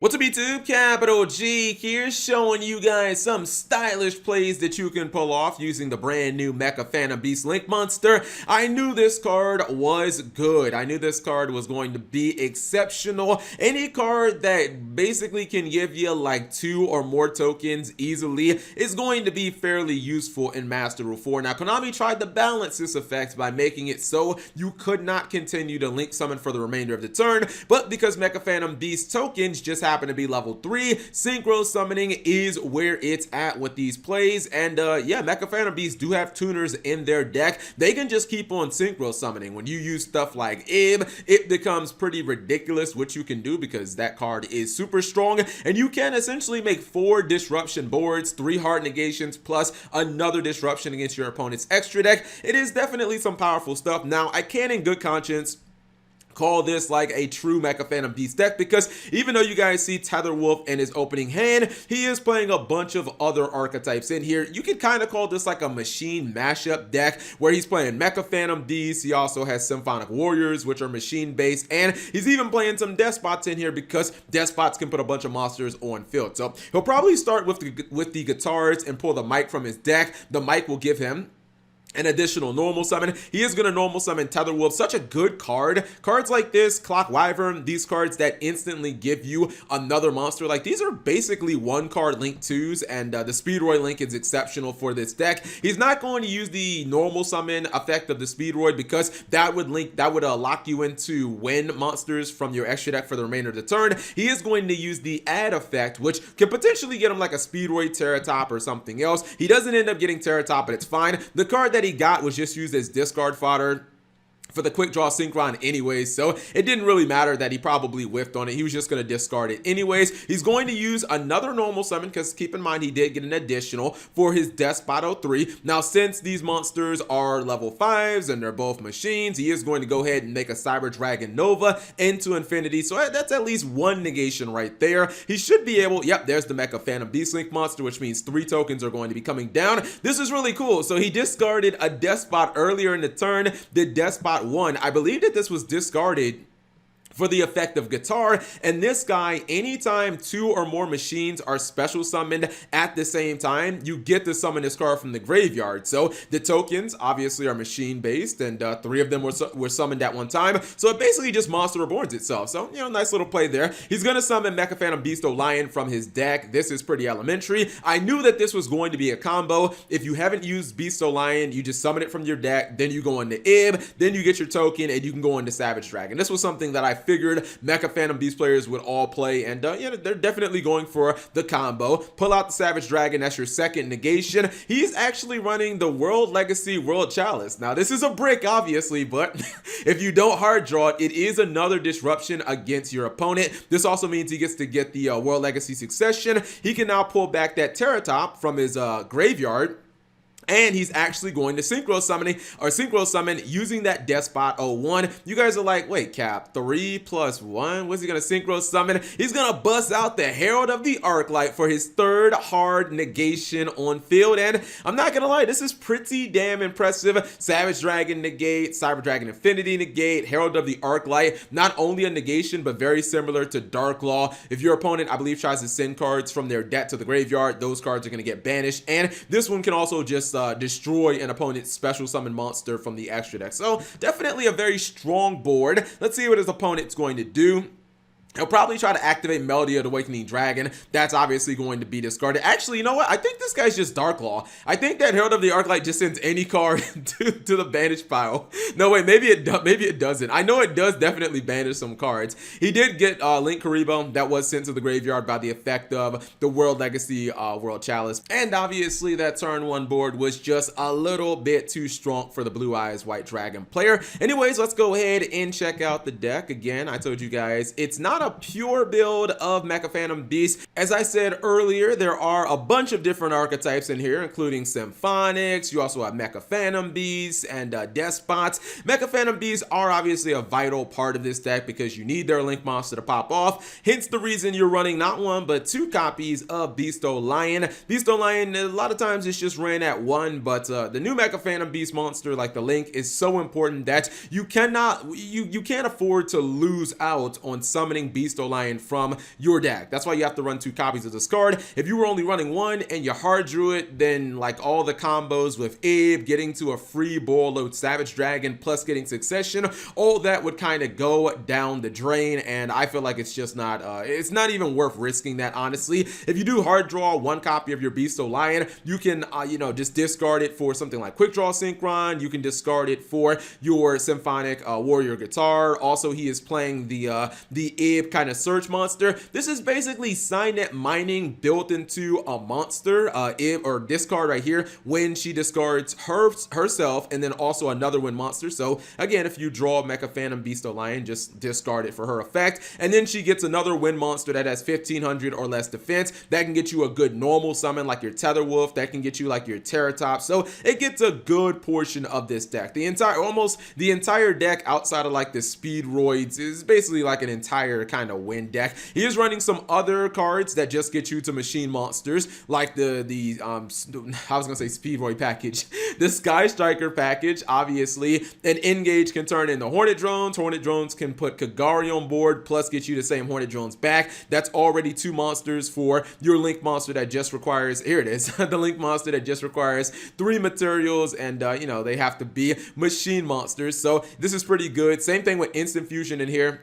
What's up YouTube, Capital G here, showing you guys some stylish plays that you can pull off using the brand new Mecha Phantom Beast Link Monster. I knew this card was good. I knew this card was going to be exceptional. Any card that basically can give you like 2 or more tokens easily is going to be fairly useful in Master Rule 4. Now, Konami tried to balance this effect by making it so you could not continue to link summon for the remainder of the turn, but because Mecha Phantom Beast tokens just happen to be level 3, synchro summoning is where it's at with these plays. And yeah, Mecha Phantom Beasts do have tuners in their deck. They can just keep on synchro summoning. When you use stuff like Ib, it becomes pretty ridiculous what you can do because that card is super strong, and you can essentially make 4 disruption boards, 3 hard negations plus another disruption against your opponent's extra deck. It is definitely some powerful stuff. Now, I can in good conscience call this like a true Mecha Phantom Beast deck because even though you guys see Tetherwolf in his opening hand, he is playing a bunch of other archetypes in here. You can kind of call this like a machine mashup deck where he's playing Mecha Phantom Beast. He also has Symphonic Warriors, which are machine based, and he's even playing some Despots in here because Despots can put a bunch of monsters on field. So he'll probably start with the guitars and pull the mic from his deck. The mic will give him an additional normal summon. He is going to normal summon Tetherwolf, such a good card. Cards like this, Clock Wyvern, these cards that instantly give you another monster, like these are basically 1 card link 2s, and the Speedroid link is exceptional for this deck. He's not going to use the normal summon effect of the Speedroid because that would lock you into win monsters from your extra deck for the remainder of the turn. He is going to use the add effect, which can potentially get him like a Speedroid Terratop or something else. He doesn't end up getting Terratop, but it's fine. The card that he got was just used as discard fodder for the quick draw synchron anyways, so it didn't really matter that he probably whiffed on it. He was just going to discard it anyways. He's going to use another normal summon because keep in mind he did get an additional for his Despot 03. Now, since these monsters are level 5s and they're both machines, he is going to go ahead and make a Cyber Dragon Nova into infinity, so that's at least 1 negation right there. He should be able, yep, there's the Mecha Phantom Beast Link monster, which means 3 tokens are going to be coming down. This is really cool. So he discarded a Despot earlier in the turn, the Despot 1. I believe that this was discarded for the effect of guitar, and this guy, anytime 2 or more machines are special summoned at the same time, you get to summon this card from the graveyard. So the tokens obviously are machine based, and 3 of them were summoned at one time, so it basically just monster reborns itself. So, you know, nice little play there. He's gonna summon Mecha Phantom Beast Lion from his deck. This is pretty elementary. I knew that this was going to be a combo. If you haven't used Beast Lion, you just summon it from your deck, then you go into Ib, then you get your token, and you can go into Savage Dragon. This was something that I figured Mecha Phantom Beast players would all play, and yeah, they're definitely going for the combo. Pull out the Savage Dragon, that's your second negation. He's actually running the World Legacy World Chalice. Now, this is a brick, obviously, but if you don't hard draw it, it is another disruption against your opponent. This also means he gets to get the World Legacy Succession. He can now pull back that Terratop from his graveyard, and he's actually going to synchro summon using that Despot 01. You guys are like, wait, Cap, 3 plus 1? What's he gonna synchro summon? He's gonna bust out the Herald of the Arclight for his 3rd hard negation on field, and I'm not gonna lie, this is pretty damn impressive. Savage Dragon negate, Cyber Dragon Infinity negate, Herald of the Arclight, not only a negation, but very similar to Dark Law. If your opponent, I believe, tries to send cards from their deck to the graveyard, those cards are gonna get banished, and this one can also just destroy an opponent's special summon monster from the extra deck. So definitely a very strong board. Let's see what his opponent's going to do. He'll probably try to activate Melody of the Awakening Dragon. That's obviously going to be discarded. Actually, you know what? I think this guy's just Dark Law. I think that Herald of the Arclight just sends any card to the banish pile. No, wait, maybe it doesn't. I know it does definitely banish some cards. He did get Link Karibo that was sent to the graveyard by the effect of the World Legacy World Chalice. And obviously that turn 1 board was just a little bit too strong for the Blue Eyes White Dragon player. Anyways, let's go ahead and check out the deck. Again, I told you guys, it's not a pure build of Mecha Phantom Beast. As I said earlier, there are a bunch of different archetypes in here, including Symphonics. You also have Mecha Phantom Beasts and Despots. Mecha Phantom Beasts are obviously a vital part of this deck because you need their Link monster to pop off. Hence the reason you're running not 1, but 2 copies of Beasto Lion. Beasto Lion, a lot of times it's just ran at 1, but the new Mecha Phantom Beast monster, like the Link, is so important that you can't afford to lose out on summoning removing Beasto Lion from your deck. That's why you have to run 2 copies of this card. If you were only running 1 and you hard drew it, then like all the combos with Abe, getting to a free Boil Load Savage Dragon, plus getting Succession, all that would kind of go down the drain, and I feel like it's just not, it's not even worth risking that, honestly. If you do hard draw 1 copy of your Beasto Lion, you can, you know, just discard it for something like Quick Draw Synchron. You can discard it for your Symphonic Warrior Guitar. Also, he is playing the Abe kind of search monster. This is basically Signet mining built into a monster, Abe, or discard right here, when she discards herself, and then also another win monster. So again, if you draw Mecha Phantom Beasto Lion, just discard it for her effect, and then she gets another win monster that has 1500 or less defense. That can get you a good normal summon like your Tether Wolf. That can get you like your Terratop. So it gets a good portion of this deck. Almost the entire deck outside of like the Speedroids is basically like an entire kind of win deck. He is running some other cards that just get you to machine monsters, like I was gonna say Speedroid package, the Sky Striker package. Obviously, an Engage can turn into Hornet Drones. Hornet Drones can put Kagari on board, plus get you the same Hornet Drones back. That's already 2 monsters for your Link monster that just requires, here it is, the Link monster that just requires 3 materials, and you know, they have to be machine monsters. So this is pretty good. Same thing with Instant Fusion in here.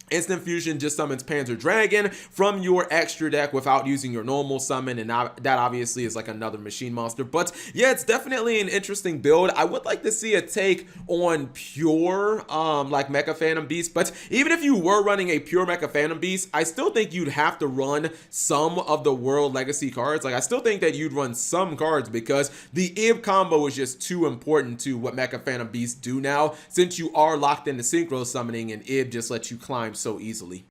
Instant Fusion just summons Panzer Dragon from your extra deck without using your normal summon, and that obviously is like another machine monster. But yeah, it's definitely an interesting build. I would like to see a take on pure like Mecha Phantom Beast, but even if you were running a pure Mecha Phantom Beast, I still think you'd have to run some of the World Legacy cards. Like, I still think that you'd run some cards, because the Ib combo is just too important to what Mecha Phantom Beasts do now, since you are locked into Synchro Summoning, and Ib just lets you climb so easily.